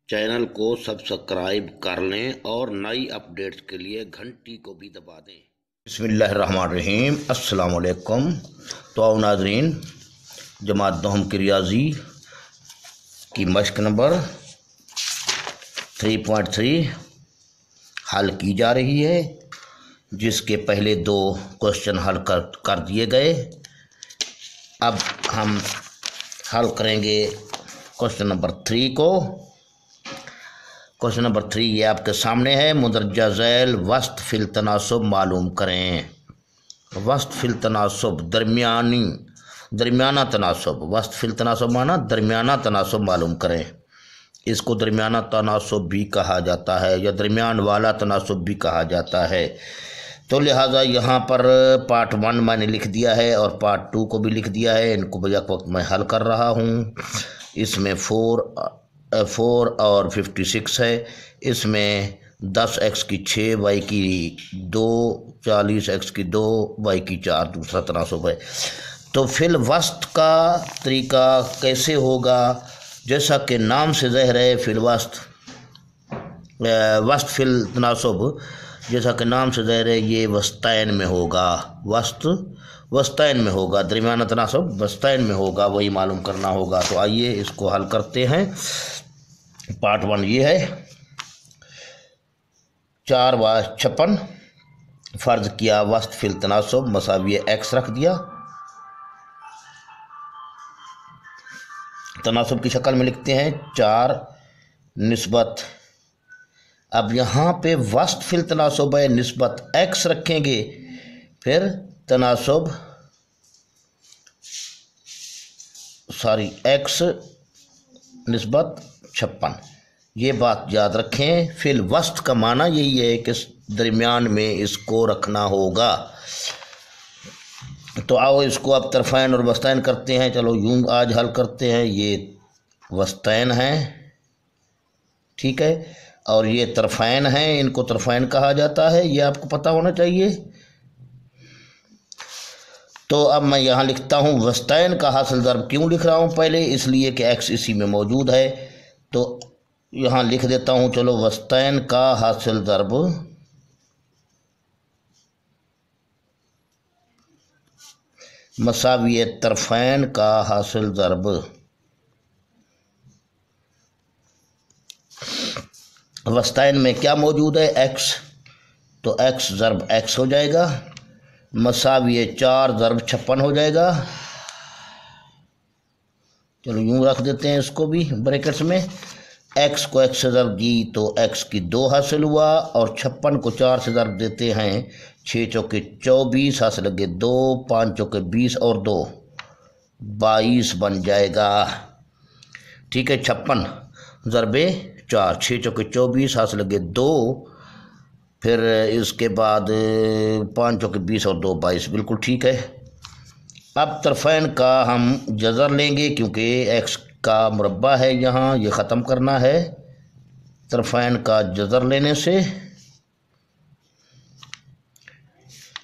Channel को subscribe कर लें और नई अपडेट्स के लिए घंटी को भी दबा दें। बिस्मिल्लाहिर्रहमानिर्रहीम, अस्सलाम वालेकुम। तो आओ नाज़रीन, जमात दोहम की रियाजी की मश्क नंबर 3.3 हल की जा रही है, जिसके पहले दो क्वेश्चन हल कर दिए गए। अब हम हल करेंगे क्वेश्चन नंबर 3 को। क्वेश्चन नंबर 3 ये आपके सामने है। मुदर्जा झैल वस्त फिल तनासुब मालूम करें। वस्त फिल तनासुब दरमियाना तनासुब। वस्त फिल तनासुब माना दरमियाना तनासुब मालूम करें। इसको दरमियाना तनासुब भी कहा जाता है या दरमियान वाला तनासुब भी कहा जाता है। तो लिहाजा यहाँ पर पार्ट 1 मैंने लिख दिया है और पार्ट 2 को भी लिख दिया है। इनको बजाक वक्त मैं हल कर रहा हूँ। इसमें 4 और 56 है। इसमें 10x की 6, y की 2, 40x की 2, y की 4 दूसरा तनासुब है। तो फिल वस्त का तरीका कैसे होगा? जैसा कि नाम से ज़ाहिर है, फिल वस्त फिल तनासुब, जैसा कि नाम से ज़ाहिर है, ये वस्तैन में होगा। वस्तैन में होगा। दरमियाना तनासुब वस्तैन में होगा, वही मालूम करना होगा। तो आइए इसको हल करते हैं। पार्ट 1 ये है। 4 व 56 फ़र्ज किया वस्त फिल तनासुब मसावी x रख दिया। तनासुब की शक्ल में लिखते हैं 4 निस्बत। अब यहाँ पे वस्त फिल तनासुब है, निस्बत x रखेंगे, फिर तनासुब x निस्बत 56। ये बात याद रखें। फिल वस्त का माना यही है कि दरमियान में इसको रखना होगा। तो आओ इसको अब तरफ़ैन और वस्तैन करते हैं। चलो यूं आज हल करते हैं। ये वस्तैन हैं, ठीक है, और ये तरफ़ैन हैं। इनको तरफ़ैन कहा जाता है, ये आपको पता होना चाहिए। तो अब मैं यहाँ लिखता हूँ वस्तैन का हासिल ज़र्ब। क्यों लिख रहा हूँ? पहले इसलिए कि x इसी में मौजूद है। तो यहाँ लिख देता हूँ, चलो वस्तैन का हासिल ज़र्ब मसावी तरफ़ैन का हासिल ज़र्ब। वस्तैन में क्या मौजूद है? x। तो x ज़र्ब x हो जाएगा। मसावी 4 ज़र्ब 56 हो जाएगा। चलो यूँ रख देते हैं इसको भी ब्रैकेट्स में। x को x से ज़र्ब दी तो x की 2 हासिल हुआ, और 56 को 4 से ज़र्ब देते हैं। 6 चौके 24 हासिल लगे 2, 5 चौके 20 और 2 22 बन जाएगा। ठीक है, 56 ज़रबे 4, 6 चौके 24 हासिल लगे 2, फिर इसके बाद 5 चौके 20 और 2 22। बिल्कुल ठीक है। अब तरफ़ैन का हम जज़र लेंगे, क्योंकि x का मुरब्बा है यहाँ, ये ख़त्म करना है। तरफ़ैन का जज़र लेने से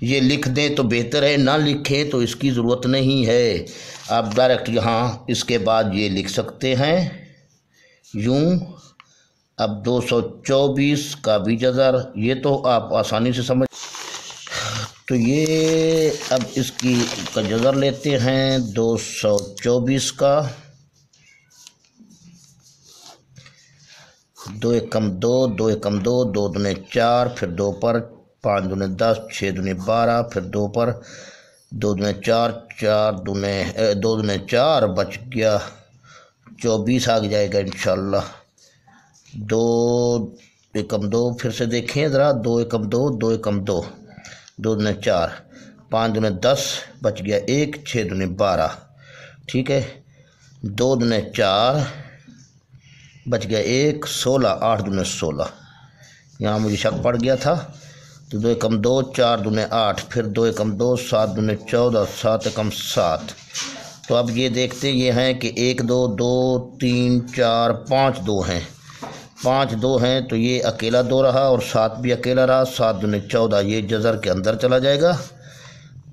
ये लिख दें तो बेहतर है, ना लिखें तो इसकी ज़रूरत नहीं है। आप डायरेक्ट यहाँ इसके बाद ये लिख सकते हैं यूँ। अब 224 का भी जज़र, ये तो आप आसानी से समझ। तो ये अब इसकी का जज़र लेते हैं 224 का। 2 एकम 2, 2 एकम 2, 2 दूने 4, फिर 2 पर 5 दूने 10, 6 दूने 12, फिर 2 पर 2 दूने 4, 2 दूने 4 बच गया 24 आ जाएगा इंशाल्लाह। 2 एकम 2 फिर से देखें ज़रा। 2 एकम 2, 2 एकम 2, 2 दूने 4, 5 दूने 10 बच गया 1, 6 दूने 12। ठीक है, 2 दूने 4 बच गया 1, 16, 8 दूने 16। यहाँ मुझे शक पड़ गया था। तो 2 एकम 2, 4 दूने 8, फिर 2 एकम 2, 7 दूने 14, 7 एकम 7। तो अब ये देखते ये हैं कि 1 2 2 3 4 5 2 हैं। 5 2 हैं, तो ये अकेला 2 रहा और 7 भी अकेला रहा। 7 दूने 14, ये जज़र के अंदर चला जाएगा।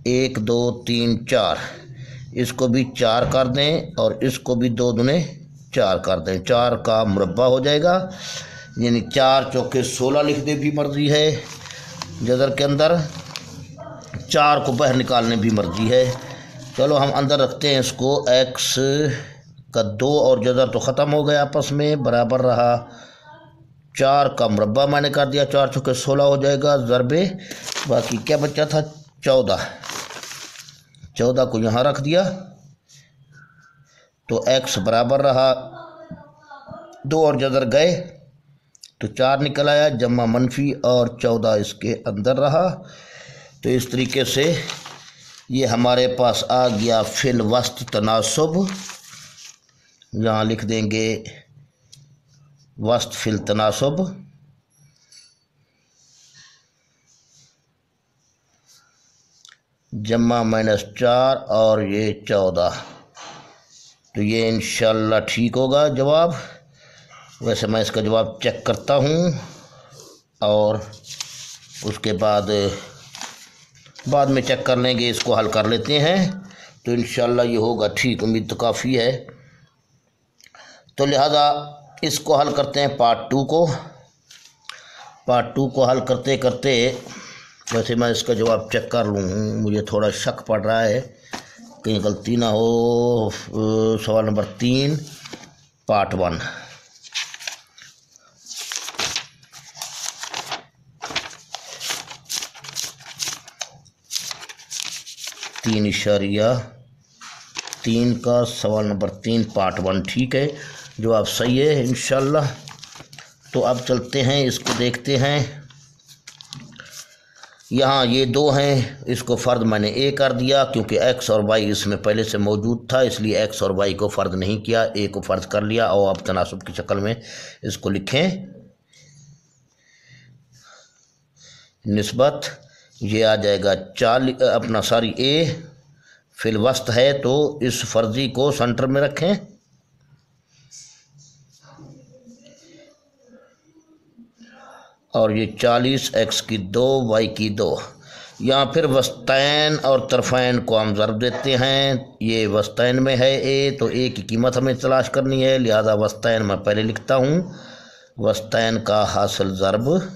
1 2 3 4, इसको भी 4 कर दें और इसको भी 2 दूने 4 कर दें, 4 का मुरब्बा हो जाएगा, यानी 4 चौके 16 लिख दे भी मर्जी है। जज़र के अंदर 4 को बाहर निकालने भी मर्जी है। चलो हम अंदर रखते हैं इसको। x का 2 और जज़र तो ख़त्म हो गया आपस में, बराबर रहा 4 का मुरब्बा मैंने कर दिया, 4 चौके 16 हो जाएगा ज़रबे, बाकी क्या बचा था 14 को यहाँ रख दिया तो x बराबर रहा 2 और जज़र गए तो 4 निकल आया, जमा मनफी और 14 इसके अंदर रहा। तो इस तरीके से ये हमारे पास आ गया फिल वस्त तनासुब। यहाँ लिख देंगे वस्त फिल तनासुब, जमा -4 और ये 14। तो ये इंशाल्लाह ठीक होगा जवाब। वैसे मैं इसका जवाब चेक करता हूँ और उसके बाद में चेक कर लेंगे, इसको हल कर लेते हैं तो इंशाल्लाह ये होगा ठीक। उम्मीद तो काफ़ी है। तो लिहाजा इसको हल करते हैं पार्ट 2 को। पार्ट 2 को हल करते करते वैसे मैं इसका जवाब चेक कर लूँ, मुझे थोड़ा शक पड़ रहा है कहीं गलती ना हो। सवाल नंबर 3 पार्ट 1। तीन इशारिया 3 का सवाल नंबर 3 पार्ट 1 ठीक है, जवाब सही है इंशाल्लाह। तो अब चलते हैं, इसको देखते हैं। यहाँ ये 2 हैं, इसको फ़र्द मैंने ए कर दिया क्योंकि x और y इसमें पहले से मौजूद था, इसलिए x और y को फ़र्द नहीं किया, ए को फ़र्द कर लिया। और अब तनासुब की शक्ल में इसको लिखें। निस्बत ये आ जाएगा 40 अपना सारी ए फिल वस्त है तो इस फर्जी को सेंटर में रखें। और ये 40 x की 2 y की 2। यहाँ फिर वस्तैन और तरफ़ैन को हम ज़रब देते हैं। ये वस्तैन में है ए तो ए की कीमत हमें तलाश करनी है, लिहाजा वस्तैन मैं पहले लिखता हूँ। वस्तैन का हासिल ज़रब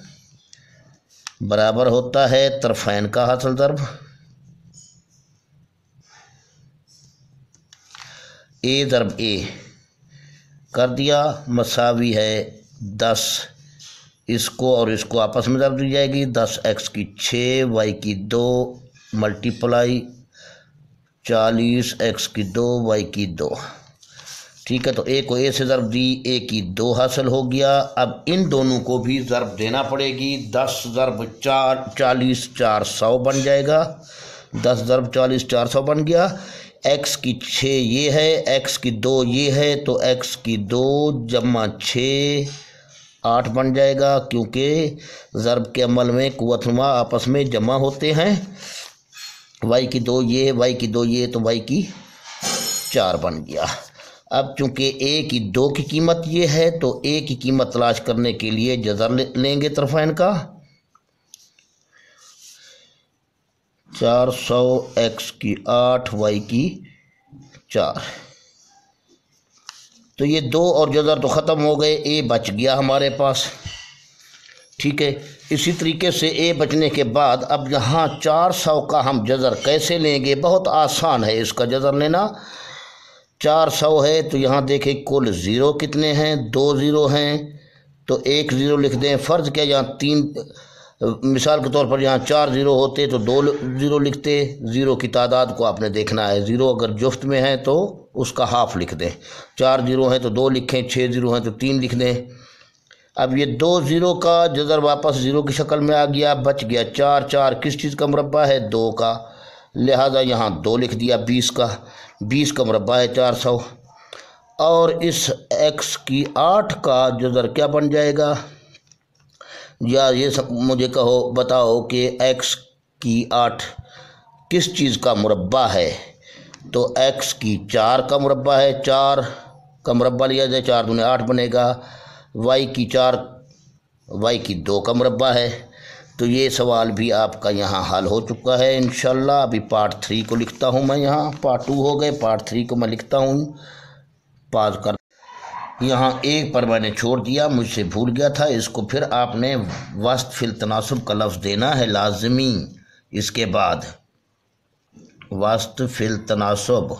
बराबर होता है तरफ़ैन का हासिल ज़रब। ए ज़रब ए कर दिया, मसावी है 10। इसको और इसको आपस में ज़रब दी जाएगी। 10 x की 6 y की 2 मल्टीप्लाई 40 x की 2 y की 2। ठीक है, तो ए को ए से ज़रब दी, ए की 2 हासिल हो गया। अब इन दोनों को भी ज़रब देना पड़ेगी। 10 ज़रब 4 40 400 बन जाएगा। 10 ज़रब 40 400 बन गया। x की 6 ये है, x की 2 ये है, तो x की 2 जमा 6 8 बन जाएगा क्योंकि ज़रब के अमल में कुव्वतनुमा आपस में जमा होते हैं। y की 2 ये, y की 2 ये, तो y की 4 बन गया। अब चूँकि a की 2 की कीमत ये है तो a की कीमत तलाश करने के लिए जज़र लेंगे तरफ़ैन का। 400 x की 8 y की 4। तो ये 2 और जज़र तो ख़त्म हो गए, ए बच गया हमारे पास। ठीक है, इसी तरीके से ए बचने के बाद अब यहाँ 400 का हम जज़र कैसे लेंगे? बहुत आसान है इसका जज़र लेना। 400 है तो यहाँ देखें कुल ज़ीरो कितने हैं? 2 ज़ीरो हैं तो 1 ज़ीरो लिख दें। फ़र्ज़ क्या, यहाँ 3 मिसाल के तौर पर यहाँ 4 ज़ीरो होते तो 2 ज़ीरो लिखते। ज़ीरो की तादाद को आपने देखना है, ज़ीरो अगर जुफ्त में है तो उसका हाफ लिख दें। 4 ज़ीरो हैं तो 2 लिखें, 6 ज़ीरो हैं तो 3 लिख दें। अब ये 2 ज़ीरो का जज़र वापस ज़ीरो की शक्ल में आ गया, बच गया 4। 4 किस चीज़ का मुरब्बा है? 2 का, लिहाजा यहाँ 2 लिख दिया। 20 का मुरब्बा है 400। और इस x की 8 का जज़र क्या बन जाएगा? या ये सब मुझे कहो, बताओ कि x की 8 किस चीज़ का मुरब्बा है? तो x की 4 का मुरब्बा है। 4 का मुरब्बा लिया जाए, 4 दूने 8 बनेगा। y की 4 y की 2 का मुरब्बा है। तो ये सवाल भी आपका यहाँ हल हो चुका है इंशाल्लाह। अभी पार्ट 3 को लिखता हूँ मैं, यहाँ पार्ट 2 हो गए, पार्ट 3 को मैं लिखता हूँ। पास कर यहाँ एक पर मैंने छोड़ दिया, मुझसे भूल गया था। इसको फिर आपने वस्त फिल तनासुब का लफ्ज़ देना है लाजमी। इसके बाद वस्त फिल तनासुब,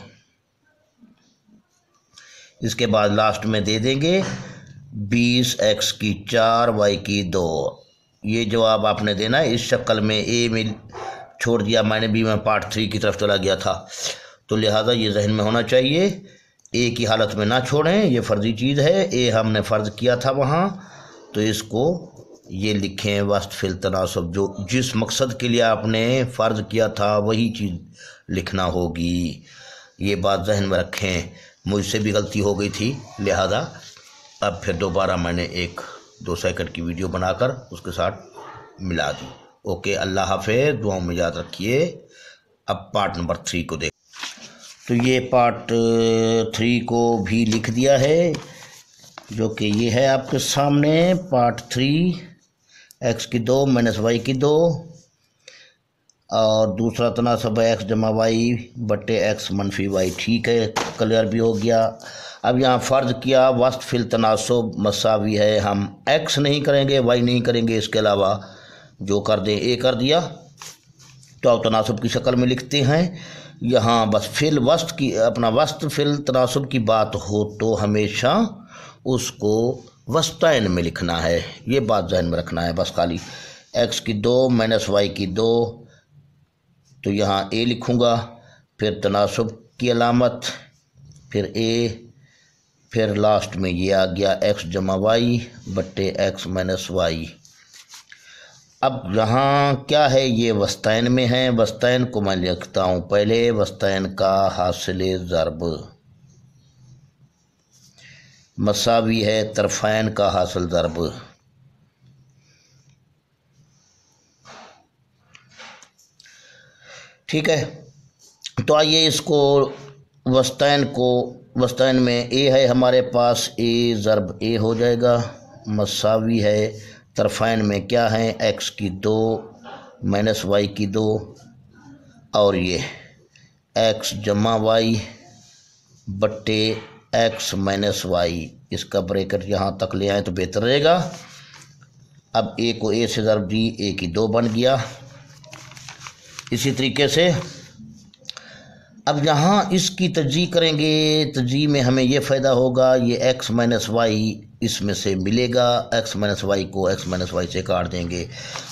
इसके बाद लास्ट में दे देंगे 20x की 4 y की 2। ये जवाब आपने देना है इस शक्ल में। ए में छोड़ दिया मैंने, बी में पार्ट 3 की तरफ चला गया था, तो लिहाजा ये जहन में होना चाहिए। ए की हालत में ना छोड़ें, ये फ़र्ज़ी चीज़ है। ए हमने फ़र्ज़ किया था वहाँ, तो इसको ये लिखें वस्त फिल तनासुब। जो जिस मकसद के लिए आपने फ़र्ज़ किया था वही चीज़ लिखना होगी। ये बात जहन में रखें। मुझसे भी गलती हो गई थी, लिहाजा अब फिर दोबारा मैंने 1-2 सेकंड की वीडियो बनाकर उसके साथ मिला दी। ओके, अल्लाह हाफ़िज़, दुआओं में याद रखिए। अब पार्ट नंबर 3 को देख, तो ये पार्ट 3 को भी लिख दिया है, जो कि ये है आपके सामने। पार्ट 3 x की 2 माइनस y की 2, और दूसरा तनासब है x जमा y बटे x मनफी y। ठीक है, क्लियर भी हो गया। अब यहाँ फ़र्ज़ किया वस्त फिल तनासुब मसावी है, हम x नहीं करेंगे, y नहीं करेंगे, इसके अलावा जो कर दें ए कर दिया। तो अब तनासुब की शक्ल में लिखते हैं। यहाँ बस फिल वस्त की, अपना वस्त फिल तनासुब की बात हो तो हमेशा उसको वस्तैन में लिखना है। ये बात जहन में रखना है बस खाली। x की 2 माइनस y की 2, तो यहाँ ए लिखूँगा, फिर तनासुब की अलामत, फिर ए, फिर लास्ट में ये आ गया x जमा y बट्टे x माइनस y। अब यहाँ क्या है, ये वस्तैन में है। वस्तैन को मैं लिखता हूँ पहले, वस्तैन का हासिले ज़र्ब मसावी है तरफ़ैन का हासिल ज़र्ब। ठीक है, तो आइए इसको वस्तैन में ए है हमारे पास, ए ज़र्ब ए हो जाएगा, मसावी है तरफ़ैन में क्या है, x की 2 माइनस y की 2, और ये x जमा y बट्टे x माइनस y। इसका ब्रैकेट यहाँ तक ले आए तो बेहतर रहेगा। अब ए को ए से ज़र्ब दी, ए की 2 बन गया। इसी तरीके से अब यहाँ इसकी तर्जीह करेंगे। तर्जीह में हमें ये फ़ायदा होगा, ये x माइनस वाई इसमें से मिलेगा, x माइनस वाई को x माइनस वाई से काट देंगे।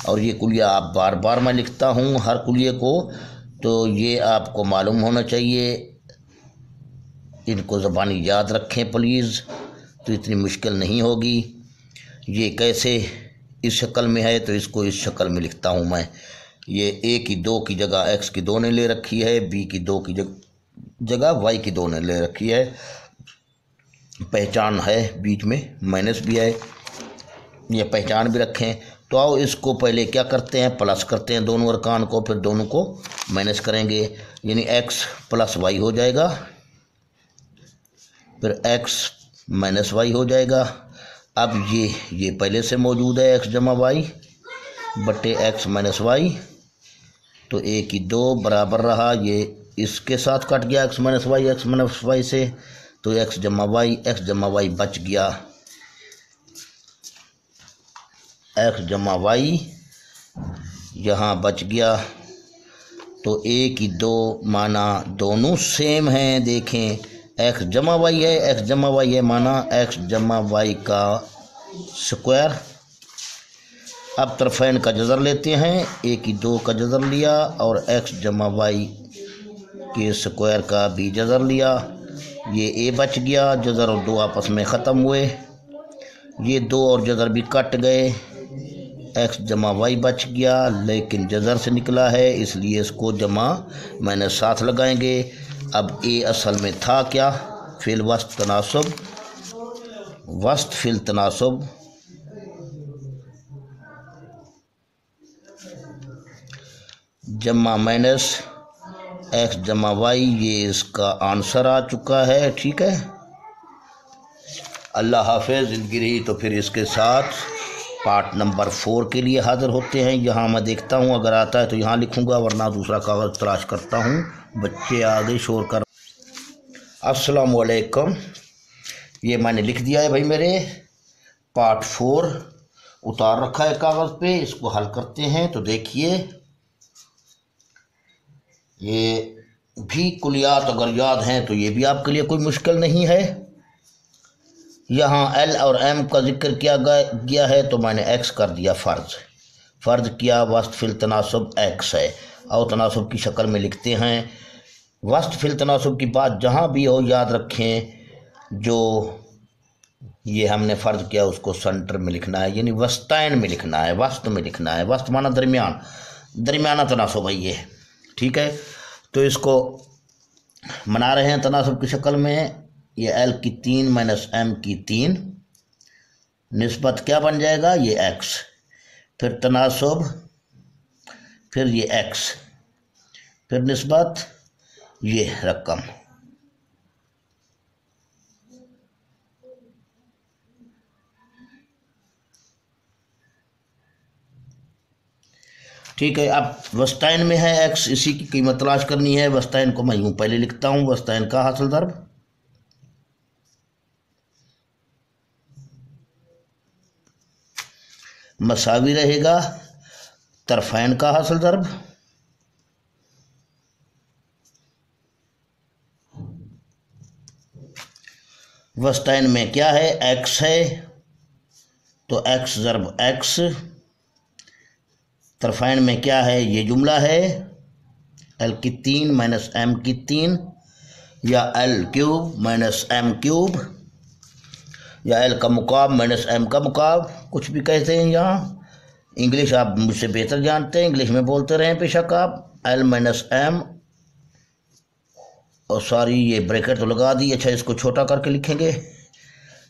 और ये कुलिया आप बार बार मैं लिखता हूँ हर कुलिये को, तो ये आपको मालूम होना चाहिए। इनको ज़बानी याद रखें प्लीज़, तो इतनी मुश्किल नहीं होगी। ये कैसे इस शक्ल में है, तो इसको इस शक्ल में लिखता हूँ मैं। ये ए की 2 की जगह x की 2 ने ले रखी है, बी की 2 की जगह y की 2 ने ले रखी है। पहचान है, बीच में माइनस भी है, ये पहचान भी रखें। तो आओ इसको पहले क्या करते हैं, प्लस करते हैं दोनों अरकान को, फिर दोनों को माइनस करेंगे, यानी x प्लस वाई हो जाएगा, फिर x माइनस वाई हो जाएगा। अब ये पहले से मौजूद है x जमा वाई बटे x माइनस वाई, तो ए की 2 बराबर रहा, ये इसके साथ कट गया x माइनस वाई से, तो x जमा वाई बच गया, x जमा वाई यहाँ बच गया। तो ए की 2 माना दोनों सेम हैं, देखें x जमा वाई है, x जमा वाई है माना x जमा वाई का स्क्वायर। अब तरफ़ैन का जज़र लेते हैं, ए की 2 का जज़र लिया और x जमा वाई के स्क्वायर का भी जज़र लिया, ये ए बच गया, जज़र और 2 आपस में ख़त्म हुए, ये 2 और जज़र भी कट गए, x जमा वाई बच गया, लेकिन जज़र से निकला है इसलिए इसको जमा मैंने साथ लगाएंगे। अब ए असल में था क्या, फिल वस्त तनासुब, वस्त फिल तनासुब जमा माइनस x जमा वाई, ये इसका आंसर आ चुका है। ठीक है, अल्लाह हाफ़िज़। ज़िंदगी रही तो फिर इसके साथ पार्ट नंबर 4 के लिए हाज़िर होते हैं। यहाँ मैं देखता हूँ, अगर आता है तो यहाँ लिखूँगा, वरना दूसरा कागज़ तलाश करता हूँ। बच्चे आगे शोर कर। अस्सलाम वालेकुम। ये मैंने लिख दिया है भाई मेरे। पार्ट 4 उतार रखा है कागज़ पे, इसको हल करते हैं। तो देखिए ये भी कुलियात अगर याद हैं तो ये भी आपके लिए कोई मुश्किल नहीं है। यहाँ एल और एम का जिक्र किया गया है तो मैंने एक्स कर दिया फ़र्ज किया। वस्त फिल तनासुब एक्स है और तनासुब की शक्ल में लिखते हैं। वस्त फिल तनासुब की बात जहाँ भी हो याद रखें, जो ये हमने फ़र्ज किया उसको सेंटर में लिखना है, यानी वस्ताइन में लिखना है, वस्त में लिखना है। वस्त माना दरमियान, दरमियाना तनासुब है ये, ठीक है। तो इसको बना रहे हैं तनासुब की शक्ल में। ये एल की 3 माइनस एम की 3 निस्बत क्या बन जाएगा, ये एक्स, फिर तनासुब, फिर ये एक्स, फिर निस्बत ये रकम। ठीक है। अब वस्ताइन में है एक्स, इसी की कीमत तलाश करनी है। वस्ताइन को मैं यूँ पहले लिखता हूँ, वस्ताइन का हासिल दर्ब मसावी रहेगा तरफैन का हासिल दर्ब, वस्ताइन में क्या है, एक्स है तो एक्स ज़र्ब एक्स। तरफैन में क्या है, ये जुमला है एल की 3 माइनस एम की 3, या L cube minus M cube, या एल का मुकाब माइनस एम का मुकाब, कुछ भी कहते हैं। यहाँ इंग्लिश आप मुझसे बेहतर जानते हैं, इंग्लिश में बोलते रहें बेशक आप। एल माइनस एम, और सारी ये ब्रैकेट तो लगा दी। अच्छा, इसको छोटा करके लिखेंगे।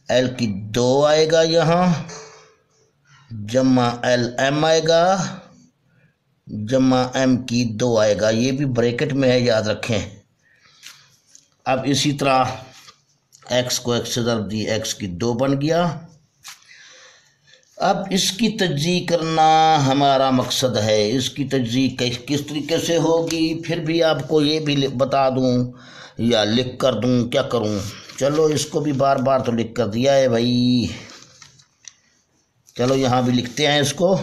एल की 2 आएगा यहाँ, जमा एल एम आएगा, जमा एम की 2 आएगा। ये भी ब्रैकेट में है, याद रखें। अब इसी तरह एक्स को एक्स से ज़र्ब दी, एक्स की 2 बन गया। अब इसकी तज्ज़ी करना हमारा मकसद है। इसकी तज्ज़ी किस तरीके से होगी, फिर भी आपको ये भी बता दूं या लिख कर दूं, क्या करूं। चलो इसको भी बार बार तो लिख कर दिया है भाई, चलो यहाँ भी लिखते हैं इसको।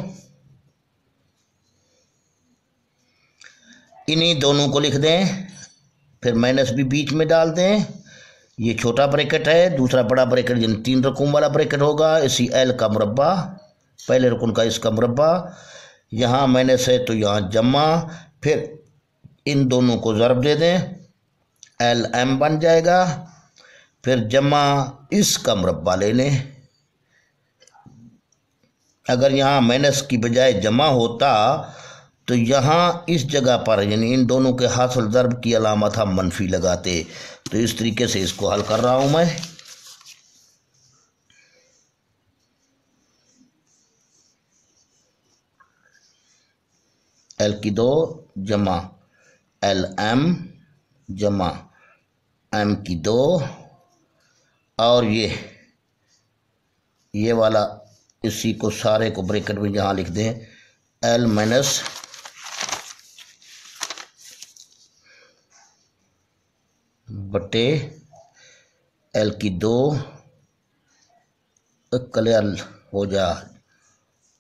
इन्हीं दोनों को लिख दें, फिर माइनस भी बीच में डाल दें। ये छोटा ब्रैकेट है, दूसरा बड़ा ब्रैकेट यानी 3 रकूम वाला ब्रैकेट होगा। इसी एल का मुरब्बा, पहले रकून का इसका मुरब्बा, यहाँ माइनस है तो यहाँ जमा, फिर इन दोनों को ज़र्ब दे दें, एल एम बन जाएगा, फिर जमा इसका मुरब्बा ले लें। अगर यहाँ माइनस की बजाय जमा होता तो यहाँ इस जगह पर यानी इन दोनों के हासिल ज़र्ब की अलामत हम मनफी लगाते। तो इस तरीके से इसको हल कर रहा हूँ मैं। एल की 2 जमा एल एम जमा एम की 2, और ये वाला इसी को सारे को ब्रैकेट में जहाँ लिख दें, एल माइनस बटे एल की 2 क्लियर हो जा,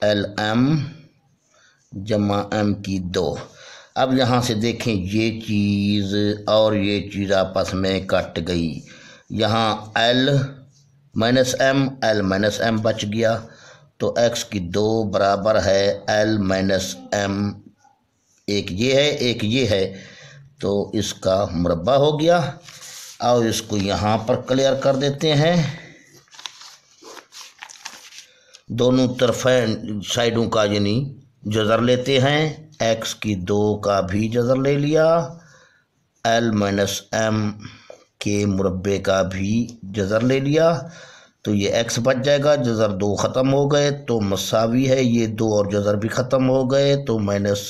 एल एम जमा एम की 2। अब यहाँ से देखें, ये चीज़ और ये चीज़ आपस में कट गई। यहाँ एल माइनस एम बच गया, तो एक्स की 2 बराबर है एल माइनस एम। एक ये है, एक ये है, तो इसका मुरब्बा हो गया। और इसको यहाँ पर क्लियर कर देते हैं। दोनों तरफ साइडों का यानी जज़र लेते हैं। एक्स की 2 का भी जज़र ले लिया, एल माइनस एम के मुरब्बे का भी जज़र ले लिया, तो ये एक्स बच जाएगा। जज़र 2 ख़त्म हो गए तो मसावी है, ये 2 और जज़र भी ख़त्म हो गए तो माइनस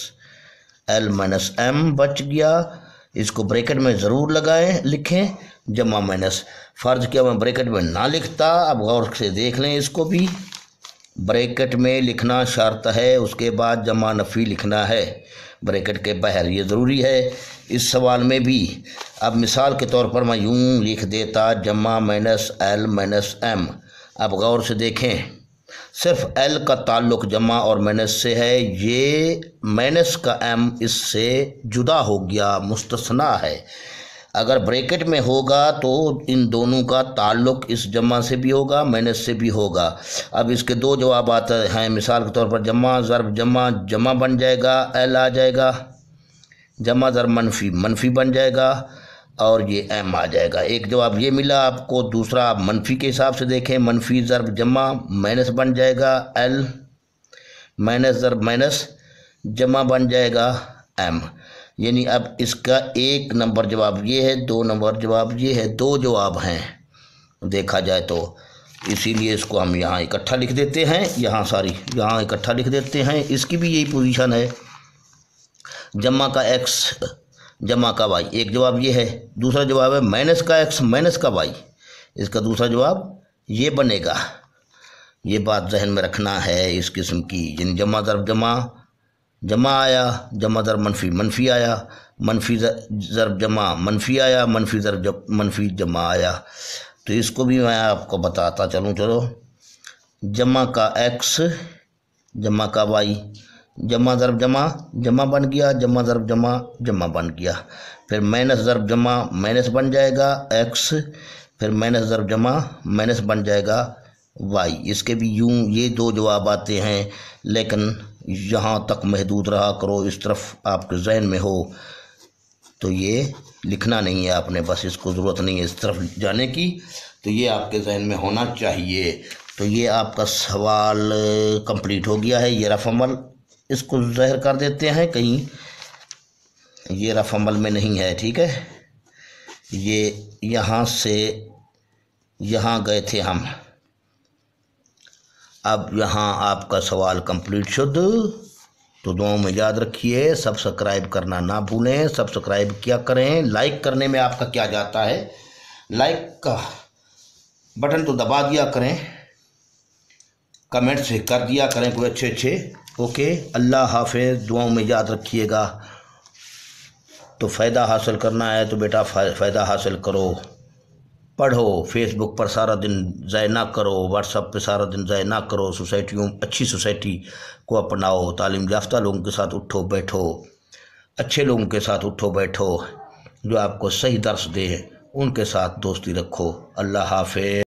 एल माइनस एम बच गया। इसको ब्रैकेट में ज़रूर लगाएं, लिखें जमा माइनस। फ़र्ज किया मैं ब्रैकेट में ना लिखता, अब गौर से देख लें। इसको भी ब्रैकेट में लिखना शर्त है, उसके बाद जमा नफ़ी लिखना है। ब्रैकेट के बाहर, ये ज़रूरी है इस सवाल में भी। अब मिसाल के तौर पर मैं यूँ लिख देता जमा माइनस एल माइनस एम। अब गौर से देखें, सिर्फ एल का ताल्लुक़ जमा और माइनस से है, ये माइनस का एम इससे जुदा हो गया, मुस्तस्ना है। अगर ब्रैकेट में होगा तो इन दोनों का ताल्लुक़ इस जमा से भी होगा, माइनस से भी होगा। अब इसके दो जवाब आते हैं। मिसाल के तौर पर जमा ज़र्ब जमा, जमा बन जाएगा, एल आ जाएगा, जमा ज़र्ब मनफी, मनफी बन जाएगा, और ये एम आ जाएगा। एक जवाब ये मिला आपको। दूसरा आप मनफी के हिसाब से देखें, मनफी ज़र्ब जमा, माइनस बन जाएगा एल, माइनस ज़र्ब माइनस, जमा बन जाएगा एम। यानी अब इसका 1 नंबर जवाब ये है, 2 नंबर जवाब ये है, 2 जवाब हैं देखा जाए तो। इसीलिए इसको हम यहाँ इकट्ठा लिख देते हैं, यहाँ इकट्ठा लिख देते हैं। इसकी भी यही पोजीशन है, जमा का एक्स जमा का वाई, एक जवाब ये है। दूसरा जवाब है माइनस का एक्स माइनस का वाई, इसका दूसरा जवाब ये बनेगा। ये बात जहन में रखना है इस किस्म की। यानी जमा ज़र्ब जमा, जमा आया, जमा ज़र्ब मनफी, मनफी आया, मनफी ज़र्ब जमा, मनफी आया, मनफी ज़र्ब मनफी जमा आया। तो इसको भी मैं आपको बताता चलूँ। चलो, जमा का एक्स जमा का वाई, जमा ज़र्ब जमा, जमा बन गया, जमा ज़र्ब जमा, जमा बन गया। फिर माइनस ज़र्ब जमा, माइनस बन जाएगा एक्स, फिर माइनस ज़र्ब जमा, माइनस बन जाएगा वाई। इसके भी यूँ ये 2 जवाब आते हैं, लेकिन यहाँ तक महदूद रहा करो, इस तरफ आपके जहन में हो तो ये लिखना नहीं है आपने, बस इसको ज़रूरत नहीं है इस तरफ जाने की, तो ये आपके जहन में होना चाहिए। तो ये आपका सवाल कंप्लीट हो गया है। ये रफ़ अमल इसको ज़ाहिर कर देते हैं, कहीं ये रफ़ अमल में नहीं है, ठीक है। ये यहाँ से यहाँ गए थे हम, अब यहाँ आपका सवाल कंप्लीट शुद्ध। तो दुआओं में याद रखिए, सब्सक्राइब करना ना भूलें, सब्सक्राइब क्या करें। लाइक करने में आपका क्या जाता है, लाइक का बटन तो दबा दिया करें, कमेंट से कर दिया करें कोई अच्छे। ओके, अल्लाह हाफिज़। दुआओं में याद रखिएगा। तो फ़ायदा हासिल करना है तो बेटा फ़ायदा हासिल करो, पढ़ो, फेसबुक पर सारा दिन ज़ाय ना करो, व्हाट्सएप पे सारा दिन ज़ाय ना करो, सोसाइटियों अच्छी सोसाइटी को अपनाओ, तालीम याफ्ता लोगों के साथ उठो बैठो, अच्छे लोगों के साथ उठो बैठो, जो आपको सही दर्स दे उनके साथ दोस्ती रखो। अल्लाह हाफिज़।